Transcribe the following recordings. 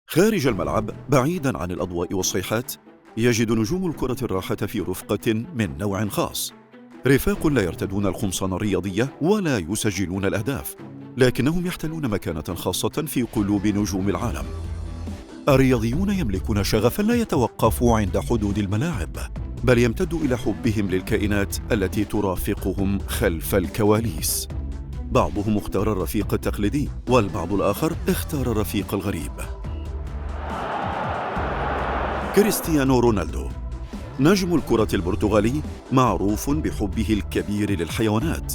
خارج الملعب بعيداً عن الأضواء والصيحات، يجد نجوم الكرة الراحة في رفقة من نوع خاص. رفاق لا يرتدون القمصان الرياضية ولا يسجلون الأهداف، لكنهم يحتلون مكانة خاصة في قلوب نجوم العالم. الرياضيون يملكون شغفاً لا يتوقف عند حدود الملاعب، بل يمتد إلى حبهم للكائنات التي ترافقهم خلف الكواليس. بعضهم اختار الرفيق التقليدي، والبعض الآخر اختار الرفيق الغريب. كريستيانو رونالدو نجم الكرة البرتغالي معروف بحبه الكبير للحيوانات.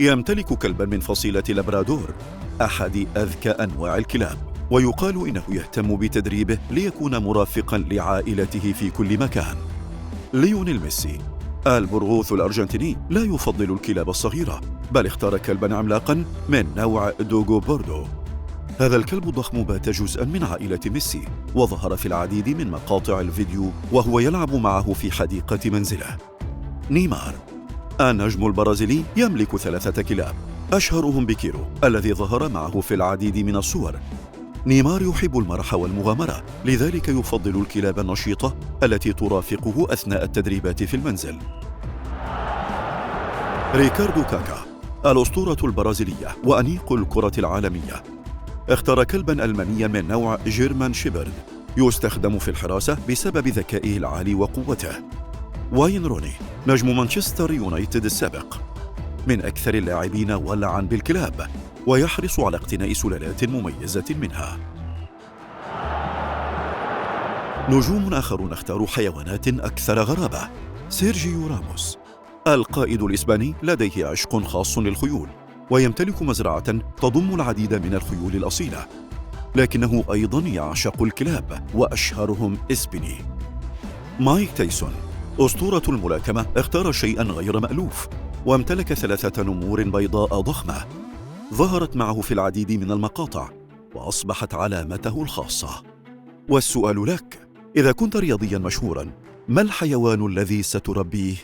يمتلك كلبا من فصيلة لابرادور، أحد أذكى أنواع الكلاب، ويقال إنه يهتم بتدريبه ليكون مرافقا لعائلته في كل مكان. ليونيل ميسي البرغوث الأرجنتيني لا يفضل الكلاب الصغيرة، بل اختار كلبا عملاقا من نوع دوغو بوردو. هذا الكلب الضخم بات جزءاً من عائلة ميسي، وظهر في العديد من مقاطع الفيديو وهو يلعب معه في حديقة منزله. نيمار النجم البرازيلي يملك 3 كلاب، أشهرهم بيكيرو الذي ظهر معه في العديد من الصور. نيمار يحب المرح والمغامرة، لذلك يفضل الكلاب النشيطة التي ترافقه أثناء التدريبات في المنزل. ريكاردو كاكا الأسطورة البرازيلية وأنيق الكرة العالمية، اختار كلباً ألمانياً من نوع جيرمان شيبرد، يستخدم في الحراسة بسبب ذكائه العالي وقوته. واين روني نجم مانشستر يونايتد السابق، من أكثر اللاعبين ولعاً بالكلاب، ويحرص على اقتناء سلالات مميزة منها. نجوم آخرون اختاروا حيوانات أكثر غرابة. سيرجيو راموس القائد الإسباني لديه عشق خاص للخيول، ويمتلك مزرعة تضم العديد من الخيول الأصيلة، لكنه أيضاً يعشق الكلاب، وأشهرهم إسبيني. مايك تايسون أسطورة الملاكمة اختار شيئاً غير مألوف، وامتلك 3 نمور بيضاء ضخمة، ظهرت معه في العديد من المقاطع، وأصبحت علامته الخاصة. والسؤال لك: إذا كنت رياضياً مشهوراً، ما الحيوان الذي ستربيه؟